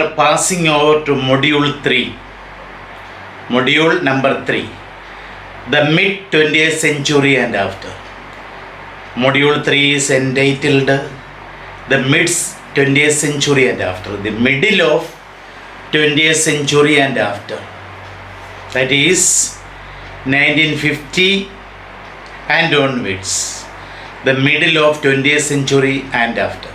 are passing over to module 3. Module number 3. The mid-20th century and after. Module 3 is entitled The mid-20th century and after. The middle of 20th century and after. That is 1950 and onwards. The middle of 20th century and after.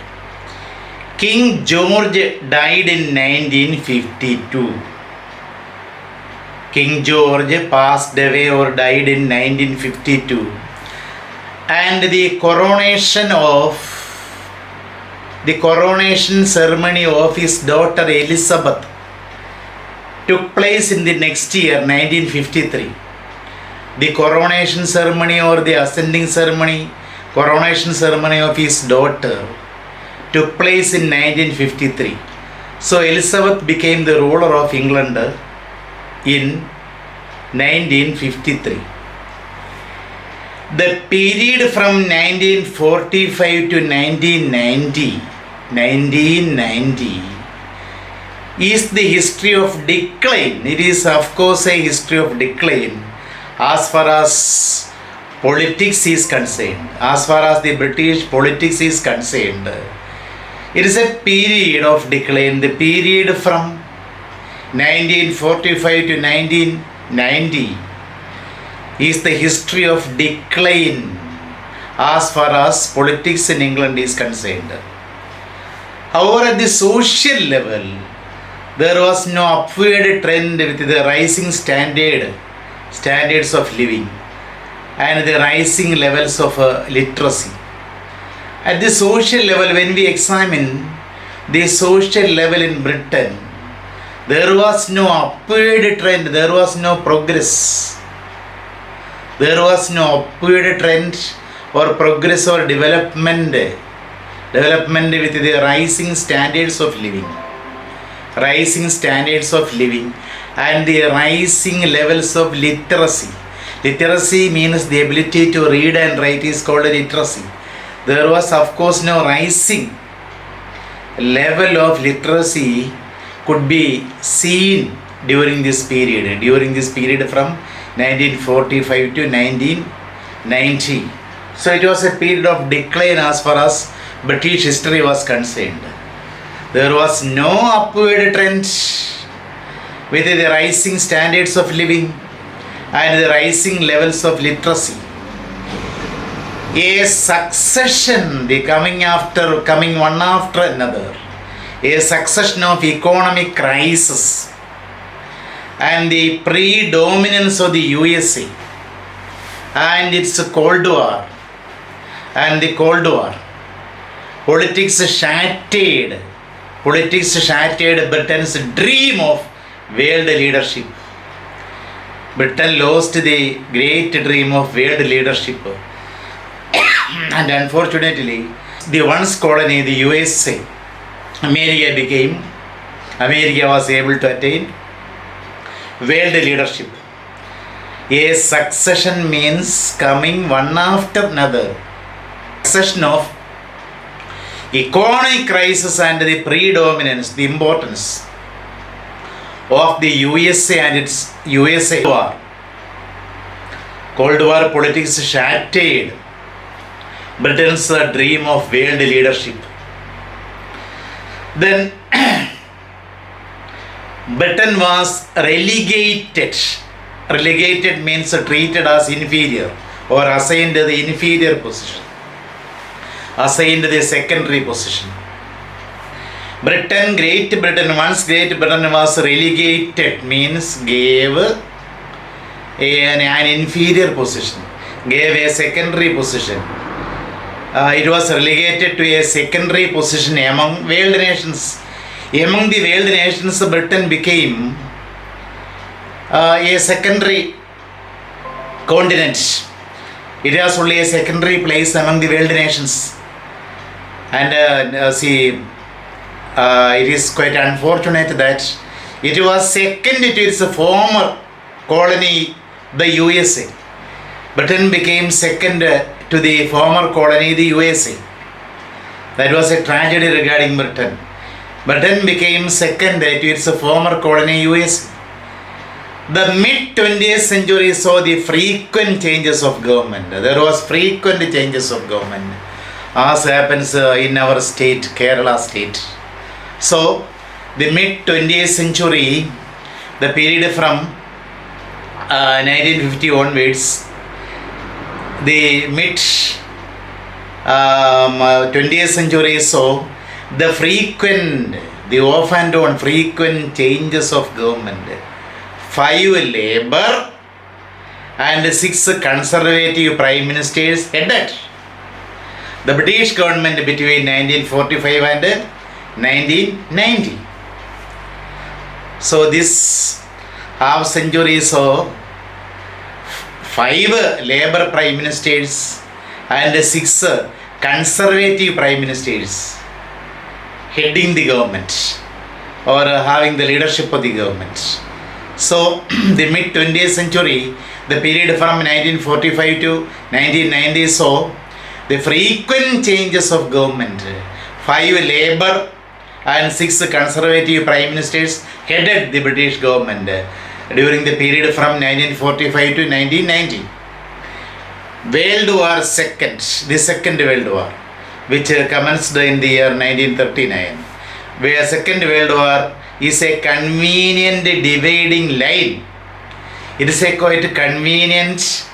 King George died in 1952. King George passed away or died in 1952. And the coronation ceremony of his daughter Elizabeth took place in the next year, 1953. The coronation ceremony or the coronation ceremony of his daughter took place in 1953. So Elizabeth became the ruler of England in 1953. The period from 1945 to 1990 is the history of decline. It is of course a history of decline as far as politics is concerned, as far as the British politics is concerned. It is a period of decline. The period from 1945 to 1990 is the history of decline as far as politics in England is concerned. However, at the social level, there was no upward trend with the rising standards of living and the rising levels of literacy. At the social level, when we examine the social level in Britain, there was no upward trend, there was no progress. There was no upward trend or progress or development with the rising standards of living. Rising standards of living and the rising levels of literacy. Literacy means the ability to read and write is called literacy. There was of course no rising level of literacy could be seen during this period from 1945 to 1990. So it was a period of decline as far as British history was concerned. There was no upward trend with the rising standards of living and the rising levels of literacy. A succession, coming one after another, a succession of economic crisis and the predominance of the USA and its Cold War. Politics shattered Britain's dream of world leadership. Britain lost the great dream of world leadership. And unfortunately, the once colony, the USA, America was able to attain world leadership. A succession means coming one after another. Succession of economic crisis and the predominance, the importance of the USA and its USA war. Cold War politics shattered Britain's dream of world leadership. Then Britain was relegated. Relegated means treated as inferior or assigned the inferior position. Assigned the secondary position. Great Britain was relegated means gave an inferior position, gave a secondary position. It was relegated to a secondary position among world nations. Among the world nations, Britain became a secondary continent. It has only a secondary place among the world nations. And it is quite unfortunate that it was second to its former colony, the USA. Britain became second to the former colony, the USA. That was a tragedy regarding Britain. Britain became second to its former colony US. The mid-20th century saw the frequent changes of government. There was frequent changes of government, as happens in our state, Kerala state. So, the mid-20th century, the period from 1950 onwards, the mid-20th century saw the off and on frequent changes of government. 5 Labour and 6 Conservative Prime Ministers headed the British government between 1945 and 1990. So this half century saw 5 Labour Prime Ministers and 6 Conservative Prime Ministers heading the government or having the leadership of the government. So the mid-20th century, the period from 1945 to 1990 saw the frequent changes of government. 5 Labour and 6 Conservative Prime Ministers headed the British government during the period from 1945 to 1990. World War II, the Second World War, which commenced in the year 1939, where Second World War is a convenient dividing line. It is a quite convenient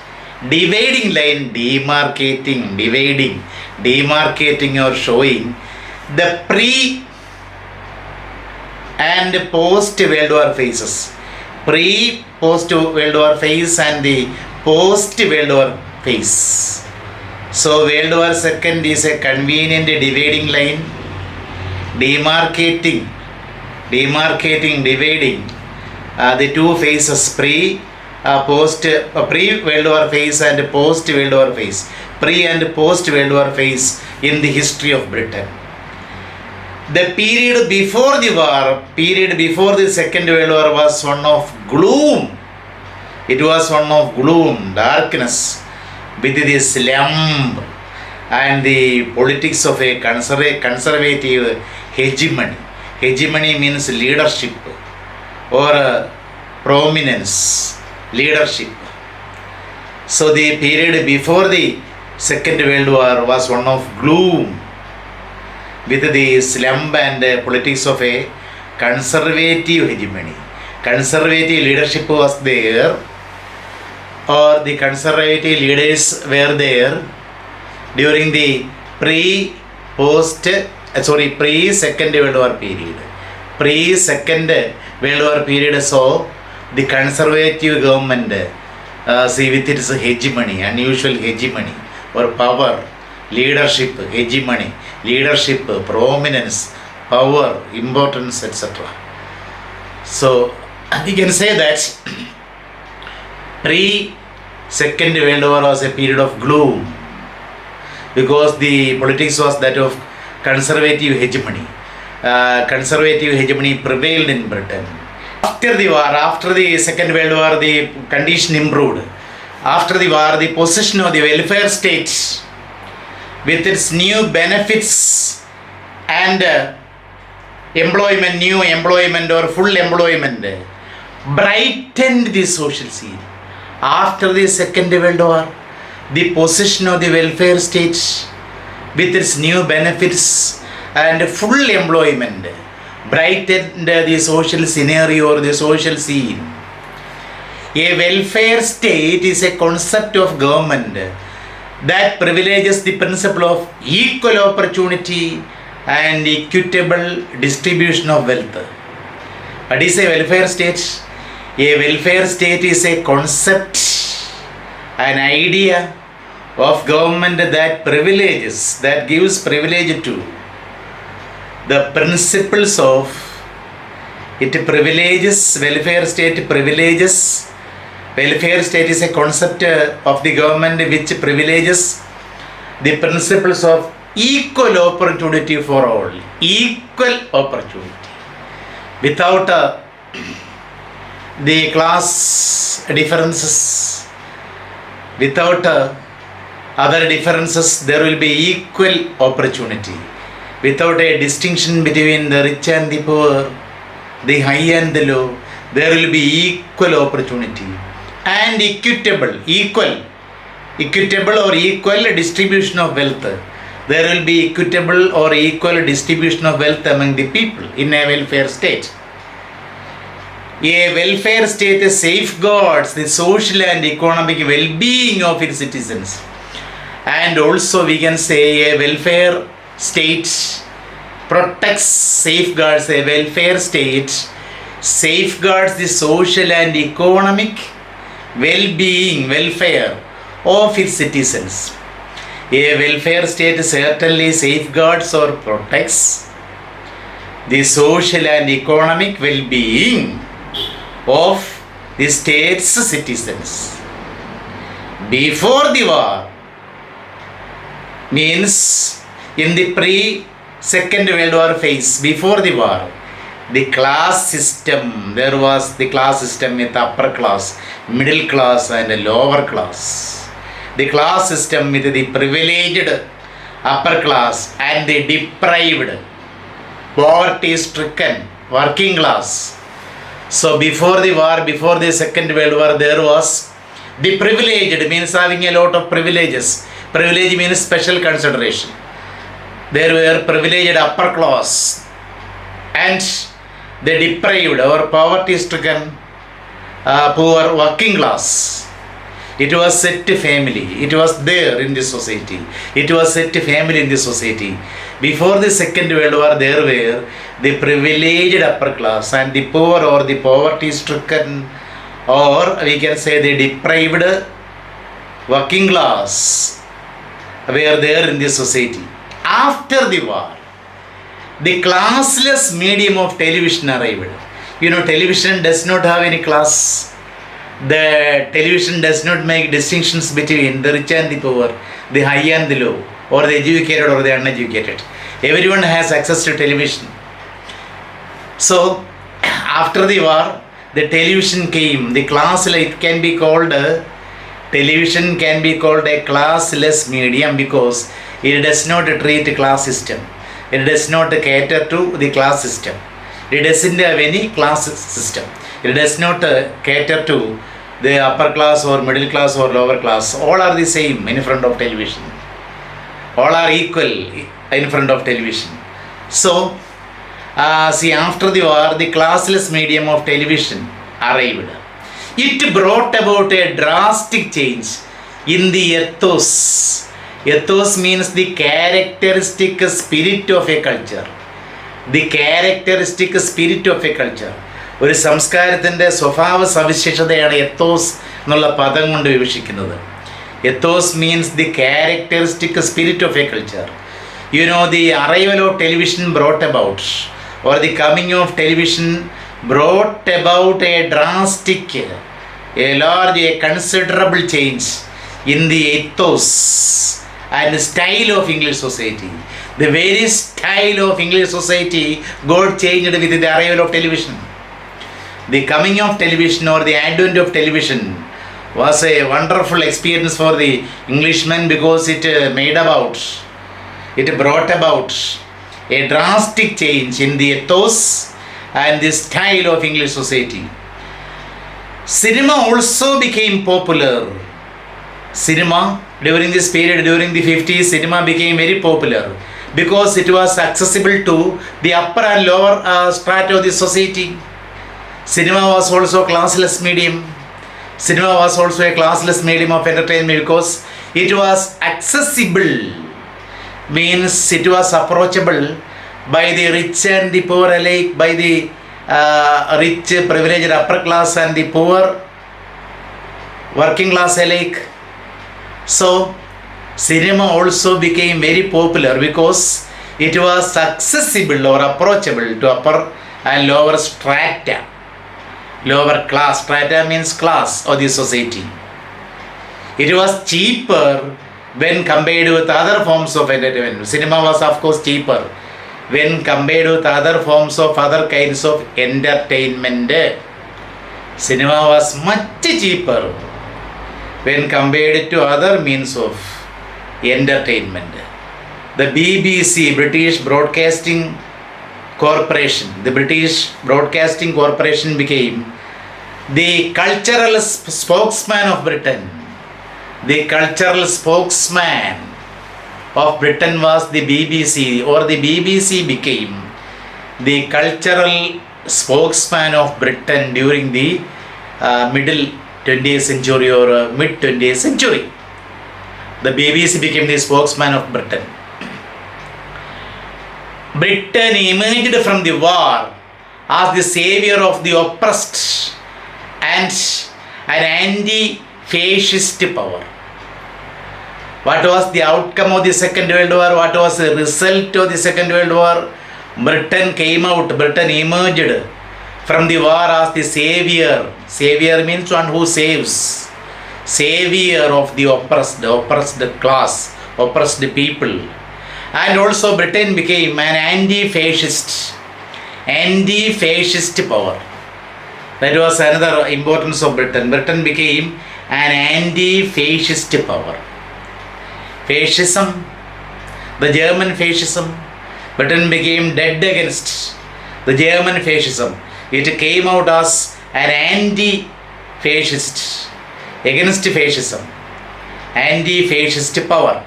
dividing line, demarcating or showing the pre and post World War phases. Post World War phase and the post World War phase. So World War II is a convenient dividing line, dividing the two phases, pre-World War phase and post-World War phase, pre and post-World War phase in the history of Britain. The period before the war, before the Second World War was one of gloom. It was one of gloom, darkness, with the slump and the politics of a conservative hegemony. Hegemony means leadership or prominence, leadership. So the period before the Second World War was one of gloom, with the slump and politics of a conservative hegemony. Conservative leadership was there, or the conservative leaders were there during the pre-Second World War period. Pre-Second World War period saw the conservative government with its hegemony, unusual hegemony or power, leadership, hegemony, leadership, prominence, power, importance, etc. So we can say that pre-Second World War was a period of gloom because the politics was that of conservative hegemony. Conservative hegemony prevailed in Britain. After the war, after the Second World War, the condition improved. After the war, the position of the welfare state with its new benefits and employment, new employment or full employment, brightened the social scene. After the Second World War, the position of the welfare state with its new benefits and full employment brightened the social scenario or the social scene. A welfare state is a concept of government that privileges the principle of equal opportunity and equitable distribution of wealth. What is a welfare state? A welfare state is a concept, an idea of government that privileges, that gives privilege to the principles of, it privileges, welfare state privileges. Welfare state is a concept of the government which privileges the principles of equal opportunity for all. Equal opportunity. Without the class differences, without other differences, there will be equal opportunity. without a distinction between the rich and the poor, the high and the low. There will be equal opportunity and equitable or equal distribution of wealth. There will be equitable or equal distribution of wealth among the people in a welfare state. A welfare state safeguards the social and economic well-being of its citizens. And also we can say a welfare state protects, safeguards, a welfare state safeguards the social and economic well-being, welfare of its citizens. A welfare state certainly safeguards or protects the social and economic well-being of the state's citizens. Before the war means in the pre-Second World War phase, before the war, the class system, there was the class system with upper class, middle class and lower class. The class system with the privileged upper class and the deprived, poverty-stricken working class. So before the war, before the Second World War, there was the privileged, means having a lot of privileges. Privilege means special consideration. There were privileged upper class and the deprived or poverty-stricken poor working class. It was set family. It was there in the society. It was set family in the society. Before the Second World War, there were the privileged upper class and the poor or the poverty-stricken, or we can say the deprived working class were there in the society. After the war, the classless medium of television arrived. You know, television does not have any class. The television does not make distinctions between the rich and the poor, the high and the low, or the educated or the uneducated. Everyone has access to television. So, after the war, the television came. The television can be called a classless medium because it does not treat class system. It does not cater to the class system. It doesn't have any class system. It does not cater to the upper class or middle class or lower class. All are the same in front of television. All are equal in front of television. So, see, after the war, the classless medium of television arrived. It brought about a drastic change in the ethos. Ethos means the characteristic spirit of a culture. The characteristic spirit of a culture. ഒരു സംസ്കാരത്തിൻ്റെ സ്വഭാവ സവിശേഷതയാണ് ethos എന്നുള്ള പദം കൊണ്ട് വിവക്ഷിക്കുന്നത്. Ethos means the characteristic spirit of a culture. You know, the arrival of television brought about, or the coming of television brought about a drastic, a large, a considerable change in the ethos and style of English society. The very style of English society got changed with the arrival of television. The coming of television or the advent of television was a wonderful experience for the Englishmen because it brought about a drastic change in the ethos and the style of English society. Cinema also became popular. Cinema during this period, during the 50s, cinema became very popular because it was accessible to the upper and lower strata of the society. Cinema was also a classless medium. Cinema was also a classless medium of entertainment because it was accessible, means it was approachable by the rich and the poor alike, by the rich, privileged upper class and the poor working class alike. So, cinema also became very popular because it was accessible or approachable to upper and lower strata. Lower class, strata means class of the society. It was cheaper when compared with other forms of entertainment. Cinema was of course cheaper when compared with other forms of other kinds of entertainment. Cinema was much cheaper when compared to other means of entertainment. the BBC, British Broadcasting Corporation, the British Broadcasting Corporation became the cultural spokesman of Britain. The cultural spokesman of Britain was the BBC, or the BBC became the cultural spokesman of Britain during the middle 20th century or mid 20th century. The BBC became the spokesman of Britain. Britain emerged from the war as the savior of the oppressed and an anti-fascist power. What was the outcome of the Second World War? What was the result of the Second World War? Britain emerged from the war as the savior. Savior means one who saves. Savior of the oppressed class, oppressed people. And also Britain became an anti-fascist power. That was another importance of Britain. Britain became an anti-fascist power. Fascism, the German fascism, Britain became dead against the German fascism. It came out as an anti-fascist, against fascism, anti-fascist power.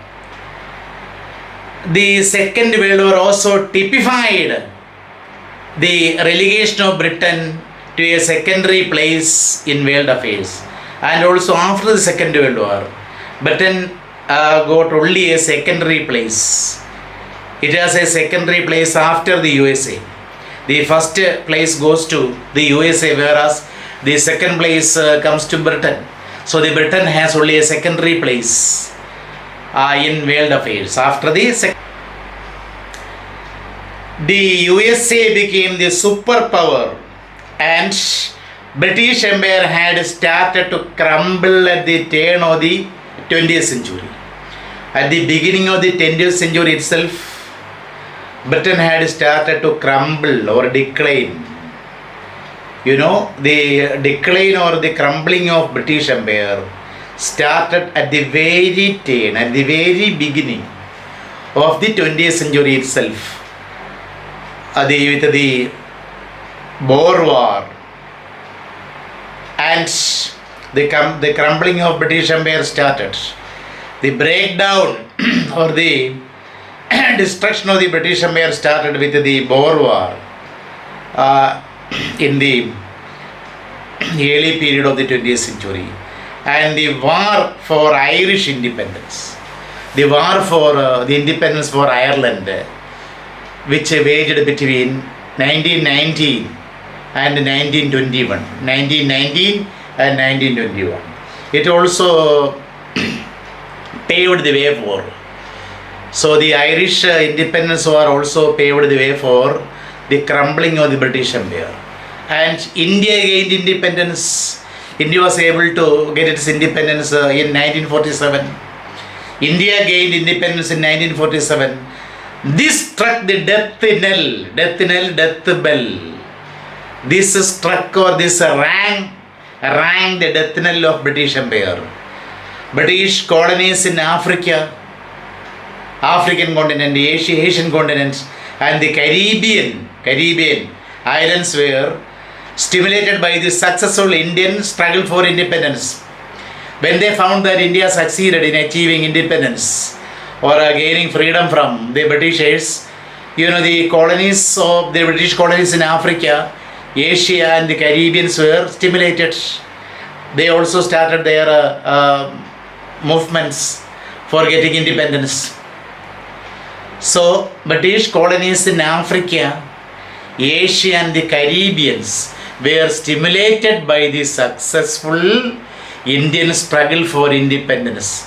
The Second World War also typified the relegation of Britain to a secondary place in world affairs. And also after the Second World War, Britain got only a secondary place. It has a secondary place after the USA. The first place goes to the USA, whereas the second place comes to Britain. So the Britain has only a secondary place in world affairs. After the USA became the superpower, and British Empire had started to crumble at the turn of the 20th century. At the beginning of the 20th century itself, Britain had started to crumble or decline. You know, the decline or the crumbling of British Empire started at the very turn, at the very beginning of the 20th century itself. With the Boer War and the crumbling of British Empire started. The breakdown or the destruction of the British Empire started with the Boer War in the early period of the 20th century, and the war for Irish independence, the war for the independence for Ireland, which waged between 1919 and 1921. 1919 and 1921. It also paved the way for. So the Irish independence war also paved the way for the crumbling of the British Empire. And India gained independence. India was able to get its independence in 1947. India gained independence in 1947. This struck the death knell, death bell. This struck or this rang the death knell of British Empire. British colonies in Africa, African continent, Asian continent, and the Caribbean islands were stimulated by the successful Indian struggle for independence. When they found that India succeeded in achieving independence or gaining freedom from the Britishers, the colonies of the British colonies in Africa, Asia and the Caribbeans were stimulated. They also started their movements for getting independence. So British colonies in Africa, Asia and the Caribbeans were stimulated by the successful Indian struggle for independence.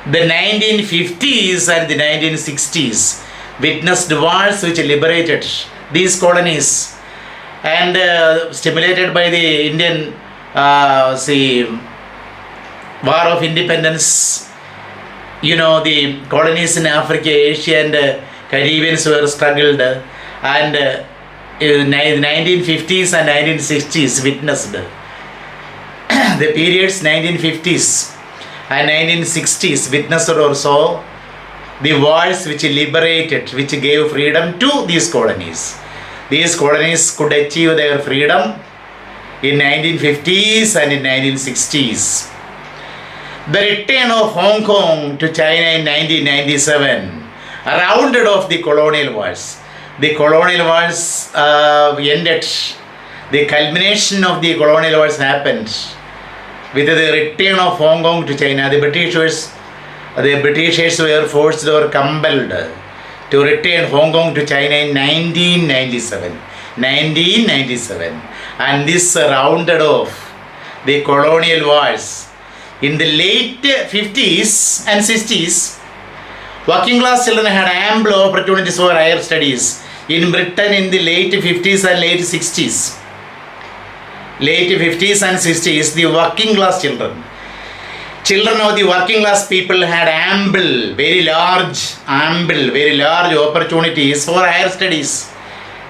The 1950s and the 1960s witnessed wars which liberated these colonies, and stimulated by the Indian war of independence. The colonies in Africa, Asia and Caribbeans were struggled, and in the 1950s and 1960s witnessed the periods 1950s and 1960s witnessed or saw the wars which liberated, which gave freedom to these colonies. These colonies could achieve their freedom in 1950s and in 1960s. The return of Hong Kong to China in 1997 rounded off the colonial wars. The colonial wars ended. The culmination of the colonial wars happened with the return of Hong Kong to China. The Britishers were forced or compelled to return Hong Kong to China in 1997. And this rounded off the colonial wars. In the late 50s and 60s, working class children had ample opportunities for higher studies in Britain in the late 50s and late 60s. Late 50s and 60s, the working class children of the working class people had ample, very large opportunities for higher studies.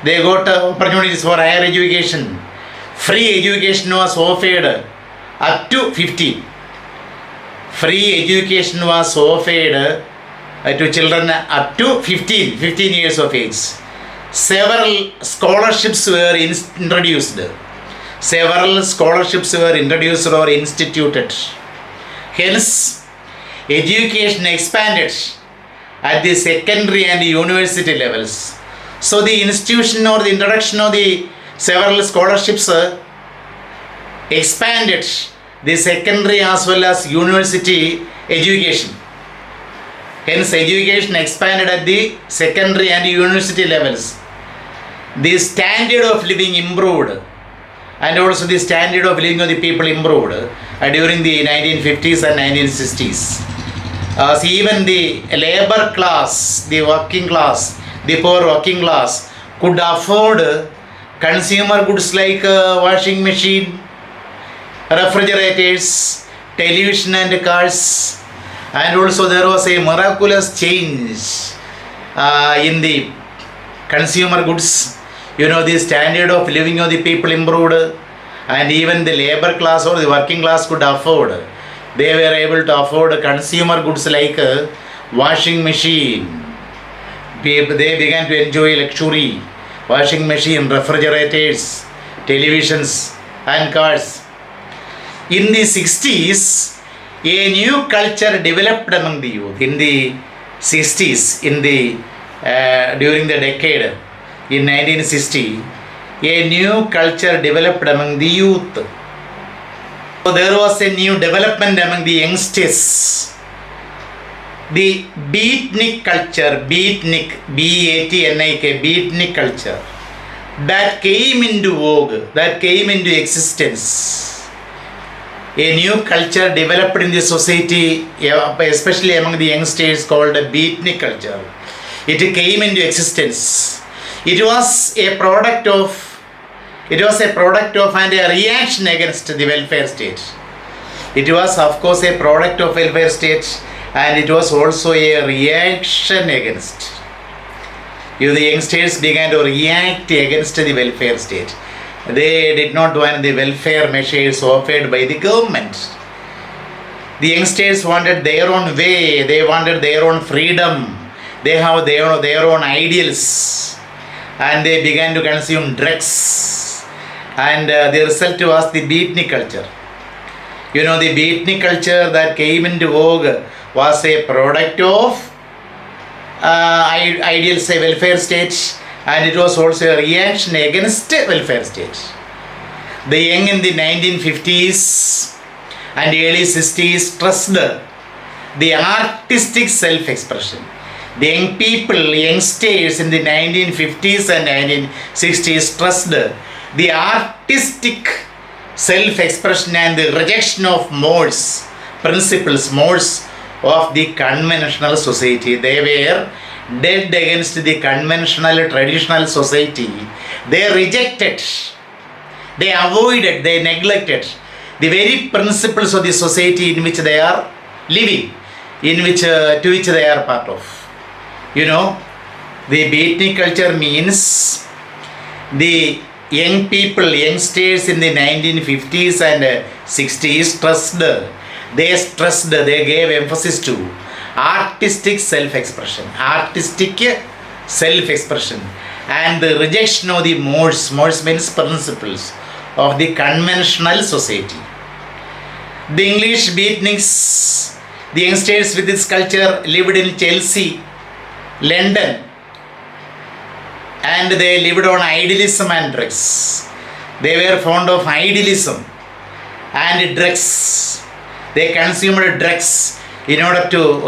They got opportunities for higher education. Free education was offered up to 15. Free education was offered to children up to 15 years of age. Several scholarships were introduced. Or instituted. Hence, education expanded at the secondary and university levels. So the institution or the introduction of the several scholarships expanded the secondary as well as university education. Hence, education expanded at the secondary and university levels. The standard of living improved, and also the standard of living of the people improved during the 1950s and 1960s. So even the labor class, the working class, the poor working class could afford consumer goods like washing machine, refrigerators, television and cars. And also there was a miraculous change in the consumer goods. The standard of living of the people improved, and even the labor class or the working class could afford. They were able to afford consumer goods like washing machine. They began to enjoy luxury. Washing machine, refrigerators, televisions and cars. In the 60s, a new culture developed among the youth. In the 60s, during the decade, in 1960, a new culture developed among the youth. So there was a new development among the youngsters. The beatnik culture, B-A-T-N-I-K, beatnik culture, that came into vogue, that came into existence. A new culture developed in the society, especially among the youngsters, called beatnik culture. It came into existence. It was a product of and a reaction against the welfare state. It was, of course, a product of welfare state, and it was also a reaction against. The youngsters began to react against the welfare state. They did not want the welfare measures offered by the government. The youngsters wanted their own way. They wanted their own freedom. They have their own ideals. And they began to consume drugs. And the result was the beatnik culture. The beatnik culture that came into vogue was a product of ideals, a welfare state, and it was also a reaction against welfare state. The young in the 1950s and early 60s stressed the artistic self-expression. The young people, youngsters in the 1950s and 1960s stressed the artistic self-expression and the rejection of modes of the conventional society. They were dead against the conventional, traditional society. They rejected, they avoided, they neglected the very principles of the society in which they are living, to which they are part of. The beatnik culture means the young people, youngsters in the 1950s and 60s they gave emphasis to artistic self-expression, and the rejection of the mores means principles of the conventional society. The English beatniks, the youngsters with this culture, lived in Chelsea, London, and they lived on idealism and drugs. They were fond of idealism and drugs. They consumed drugs in order to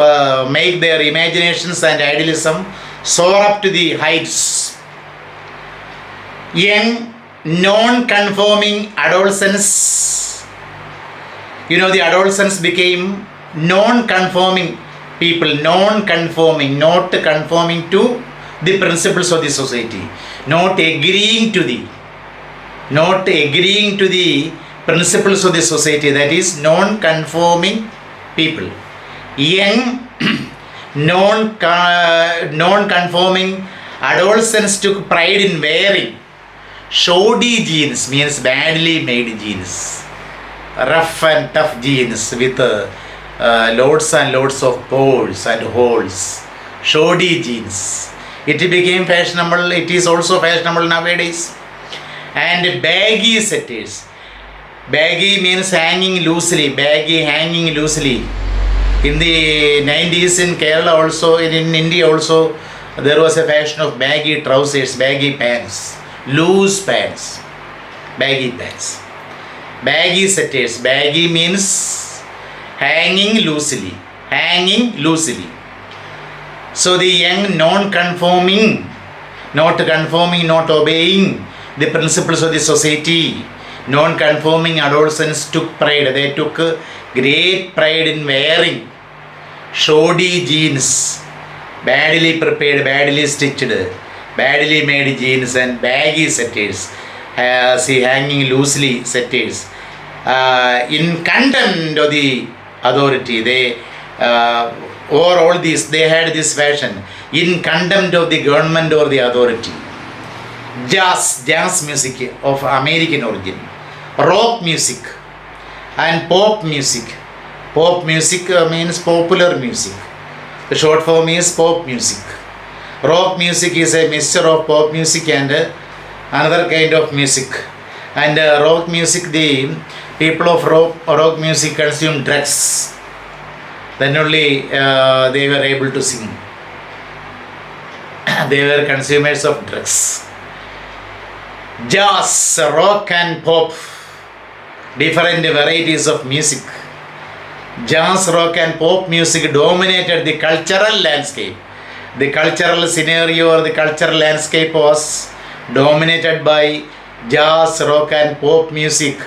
make their imaginations and idealism soar up to the heights. Young, non-conforming adolescents, the adolescents became non-conforming people, not conforming to the principles of the society, not agreeing to the principles of the society, that is non-conforming people. Young, non-conforming adolescents took pride in wearing shoddy jeans, means badly made jeans, rough and tough jeans with loads and loads of pores and holes, shoddy jeans. It became fashionable. It is also fashionable nowadays. And baggy setters. Baggy means hanging loosely. In the 90s in Kerala also, in India also, there was a fashion of baggy trousers, baggy pants, loose pants, baggy pants. Baggy setters. Baggy means hanging loosely. So the young, non-conforming, not obeying the principles of the society, non-conforming adolescents took pride. They took great pride in wearing shoddy jeans, badly prepared, badly stitched, badly made jeans and baggy setters, hanging loosely setters. In contempt of the authority, they over all this, they had this fashion in contempt of the government or the authority. Jazz music of American origin, rock music and pop music. Pop music means popular music. The short form is pop music. Rock music is a mixture of pop music and another kind of music. And rock music, the people of rock music consume drugs. Then only they were able to sing. They were consumers of drugs. Jazz, rock and pop, different varieties of music. Jazz, rock and pop music dominated the cultural landscape. The cultural scenario or the cultural landscape was dominated by jazz, rock and pop music.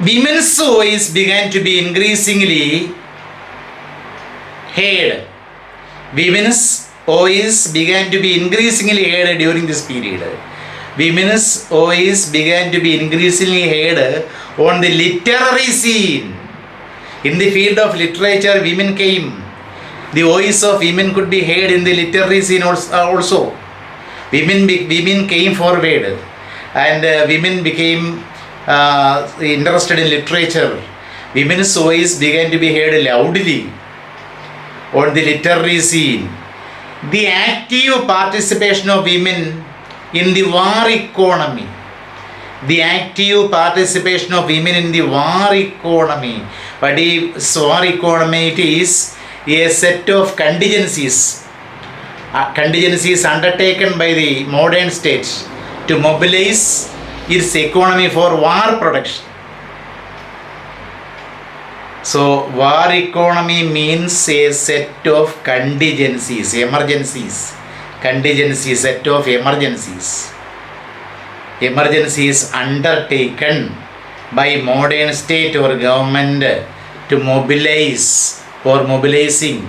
Women's voice began to be increasingly heard. Women's voice began to be increasingly heard during this period. Women's voice began to be increasingly heard on the literary scene. In the field of literature, women came. The voice of women could be heard in the literary scene also. Women came forward and women became interested in literature. Women's voice began to be heard loudly on the literary scene. The active participation of women in the war economy. The active participation of women in the war economy. But the war economy, it is a set of contingencies. Contingencies undertaken by the modern state to mobilize its economy for war production. So, war economy means a set of contingencies, emergencies. Contingencies, set of emergencies. Emergencies undertaken by modern state or government to mobilize or mobilizing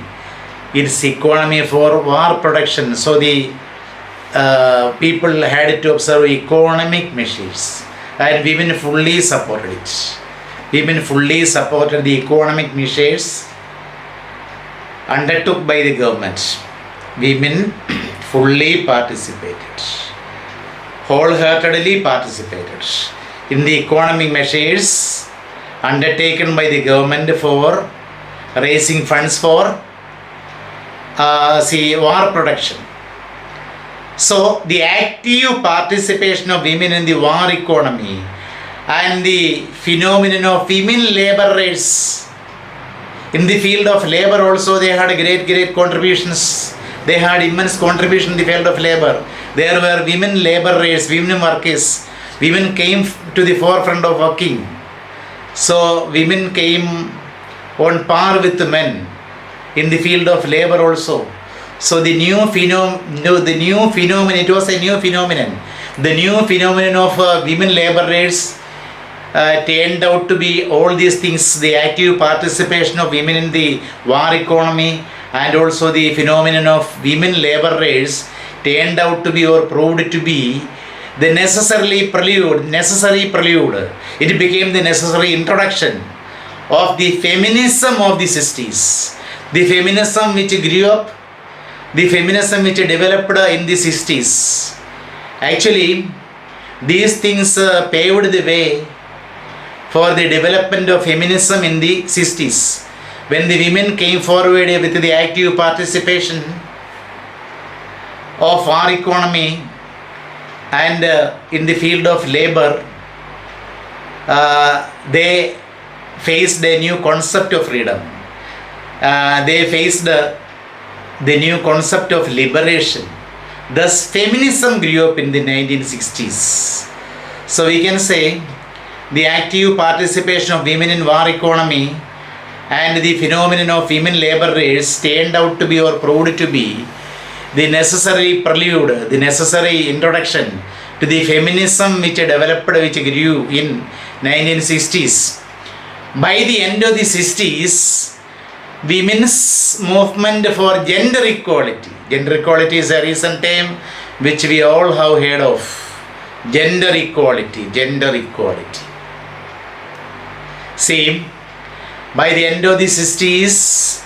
its economy for war production. So, the people had to observe economic measures and women fully supported it. Women fully supported the economic measures undertook by the government. Women fully participated, wholeheartedly participated in the economic measures undertaken by the government for raising funds for war production. So the active participation of women in the war economy and the phenomenon of women laborers in the field of labor also, they had great contributions. They had immense contribution in the field of labor. There were women laborers, women workers. Women came to the forefront of working. So women came on par with the men in the field of labor also. So the new phenomenon, it was a new phenomenon. The new phenomenon of women laborers turned out to be all these things, the active participation of women in the war economy and also the phenomenon of women laborers turned out to be or proved to be the necessary prelude. It became the necessary introduction of the feminism of the 60s. The feminism which grew up, the feminism which developed in the 60s. Actually, these things paved the way for the development of feminism in the 60s. When the women came forward with the active participation of war economy and in the field of labor, they faced a new concept of freedom. They faced the new concept of liberation. Thus, feminism grew up in the 1960s. So we can say the active participation of women in war economy and the phenomenon of women laborers turned out to be or proved to be the necessary prelude, the necessary introduction to the feminism which developed, which grew in 1960s. By the end of the 60s, women's movement for gender equality. Gender equality is a recent term which we all have heard of. Gender equality. See, by the end of the 60s,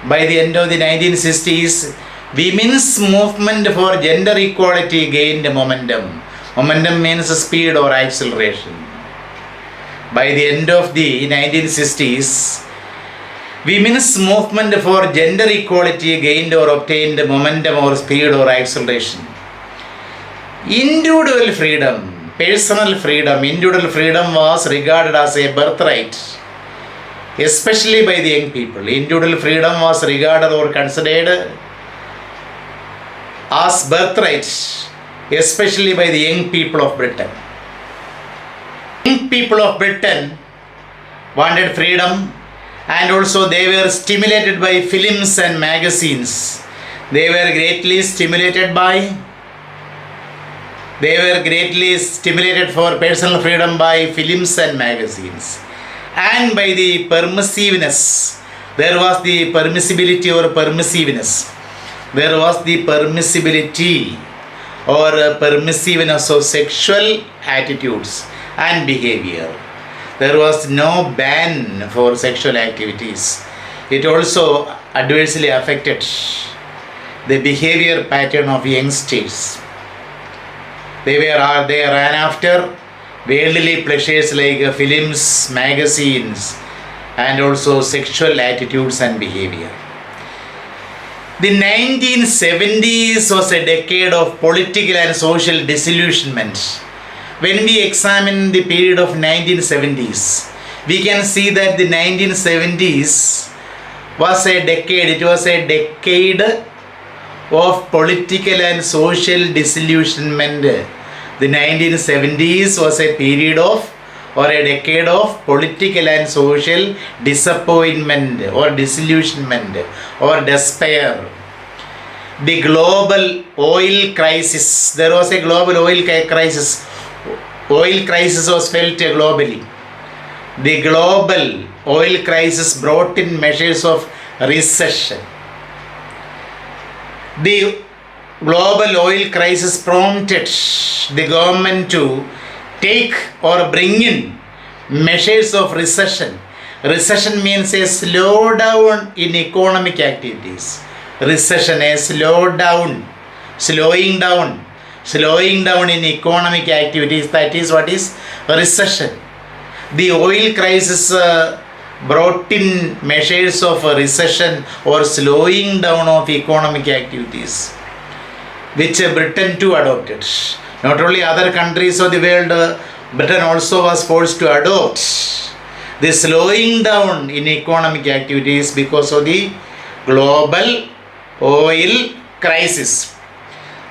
by the end of the 1960s, women's movement for gender equality gained momentum. Momentum means speed or acceleration. By the end of the 1960s, women's movement for gender equality gained or obtained momentum or speed or acceleration. Individual freedom, personal freedom, individual freedom was regarded as a birthright, especially by the young people. Individual freedom was regarded or considered as birthright, especially by the young people of Britain. Young people of Britain wanted freedom, and also they were stimulated by films and magazines. They were greatly stimulated for personal freedom by films and magazines, and by the permissiveness. There was the permissibility or permissiveness. There was the permissibility or permissiveness of sexual attitudes and behavior. There was no ban for sexual activities. It also adversely affected the behavior pattern of youngsters. They ran after worldly pleasures like films, magazines, and also sexual attitudes and behavior. The 1970s was a decade of political and social disillusionment. When we examine the period of 1970s, we can see that the 1970s was a decade. It was a decade of political and social disillusionment. The 1970s was a period of or a decade of political and social disappointment or disillusionment or despair. The global oil crisis, there was a global oil crisis. Oil crisis was felt globally. The global oil crisis brought in measures of recession. The global oil crisis prompted the government to take or bring in measures of recession. Recession means a slowdown in economic activities. Recession, a slowing down in economic activities. That is what is recession. The oil crisis brought in measures of recession or slowing down of economic activities, which Britain too adopted. Not only other countries of the world, Britain also was forced to adopt the slowing down in economic activities because of the global oil crisis.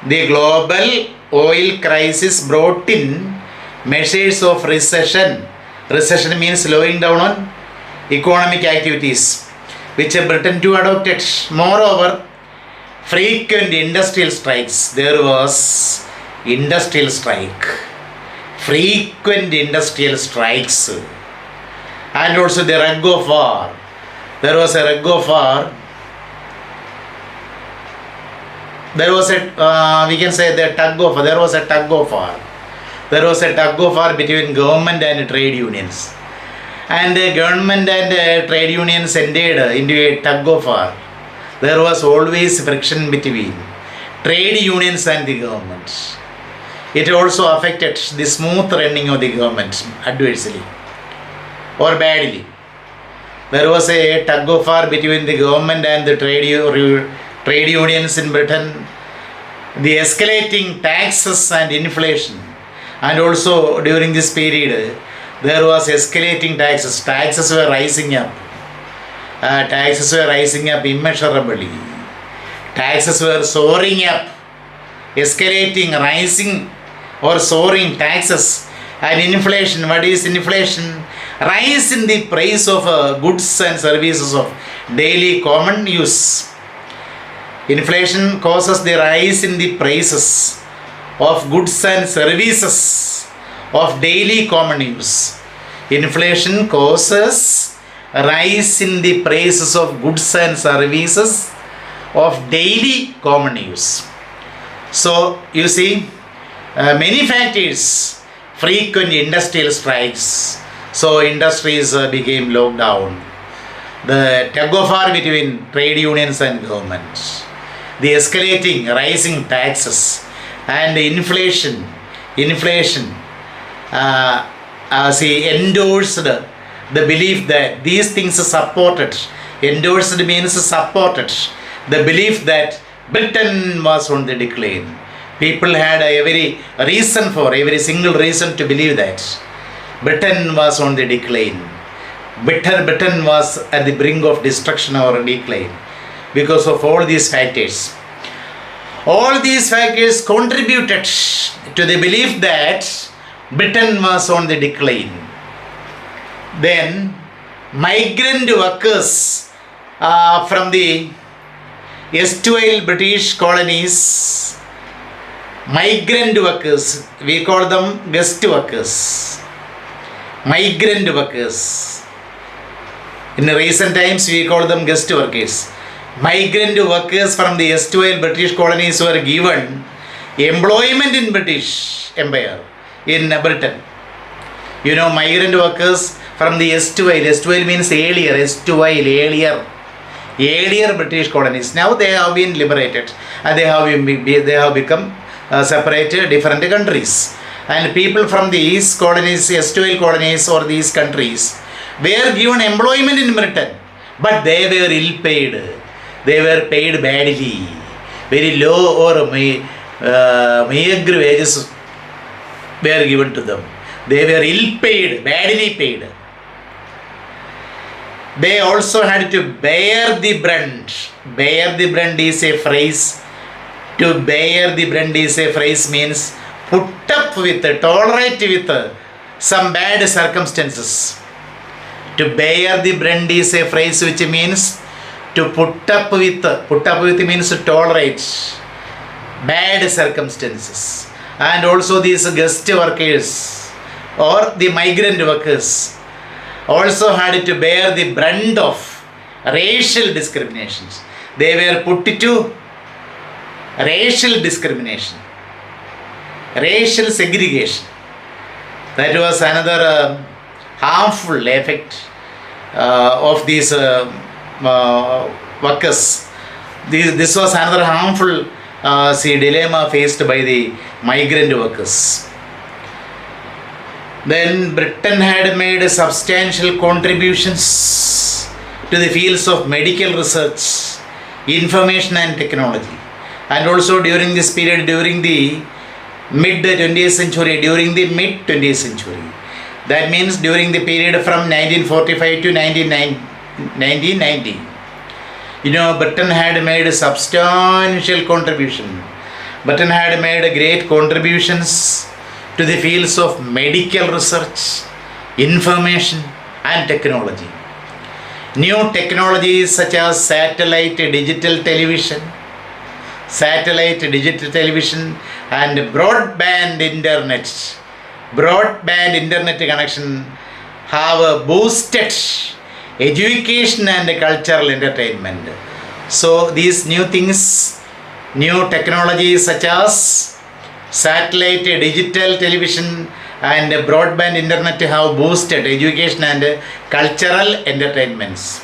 The global oil crisis brought in measures of recession. Recession means slowing down on economic activities, which Britain too adopted. Moreover, frequent industrial strikes. There was industrial strike. Frequent industrial strikes. And also the rug of war. There was a rug of war. There was a, we can say the tug of war. There was a tug of war. There was a tug of war between government and trade unions. And the government and trade unions entered into a tug of war. There was always friction between trade unions and the government. It also affected the smooth running of the government adversely or badly. There was a tug of war between the government and the trade unions in Britain. The escalating taxes and inflation, and also during this period there was escalating taxes. Taxes were rising up. Taxes were rising up immeasurably. Taxes were soaring up, escalating, rising or soaring taxes. And inflation, what is inflation? Rise in the price of goods and services of daily common use. Inflation causes the rise in the prices of goods and services of daily common use. Inflation causes rise in the prices of goods and services of daily common use. So you see, many factors, frequent industrial strikes, so industries became locked down. The tug of war between trade unions and government, the escalating, rising taxes, and inflation endorsed the belief that these things supported, endorsed means supported, the belief that Britain was on the decline. People had every single reason to believe that Britain was on the decline. Britain was at the brink of destruction or decline because of all these factors. All these factors contributed to the belief that Britain was on the decline. Then migrant workers from the erstwhile British colonies, migrant workers, we call them guest workers. Migrant workers. In recent times we call them guest workers. Migrant workers from the erstwhile British colonies were given employment in British Empire, in Britain. You know, migrant workers from the erstwhile means earlier British colonies. Now they have been liberated and they have become separate different countries. And people from these colonies, erstwhile colonies or these countries, were given employment in Britain, but they were ill paid. They were paid badly. Very low or meager wages were given to them. They were ill paid, badly paid. They also had to bear the brunt. Bear the brunt is a phrase. To bear the brunt is a phrase means put up with, tolerate with some bad circumstances. To bear the brunt is a phrase which means to put up with. Put up with means to tolerate bad circumstances. And also these guest workers or the migrant workers also had to bear the brunt of racial discriminations. They were put to racial discrimination, racial segregation. That was another harmful effect of these workers. This was another harmful dilemma faced by the migrant workers. Then Britain had made substantial contributions to the fields of medical research, information and technology. And also during this period, during the mid 20th century, that means during the period from 1945 to 1990, Britain had made a substantial contribution. Britain had made great contributions to the fields of medical research, information and technology. New technologies such as satellite digital television and broadband internet connection have boosted education and cultural entertainment. So these new things, new technologies such as satellite digital television and broadband internet have boosted education and cultural entertainments.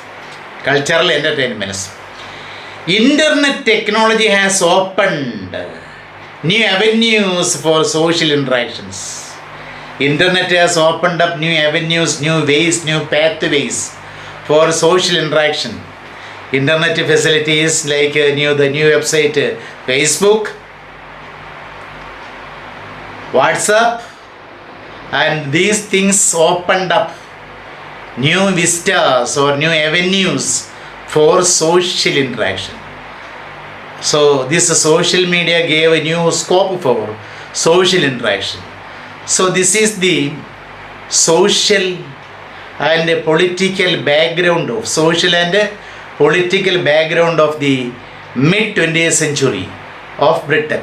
Internet technology has opened new avenues for social interactions. Internet has opened up new avenues, new ways, new pathways for social interaction. Internet facilities like the new website Facebook, WhatsApp, and these things opened up new vistas or new avenues for social interaction. So this social media gave a new scope for social interaction. So this is the social and political background of the mid 20th century of Britain.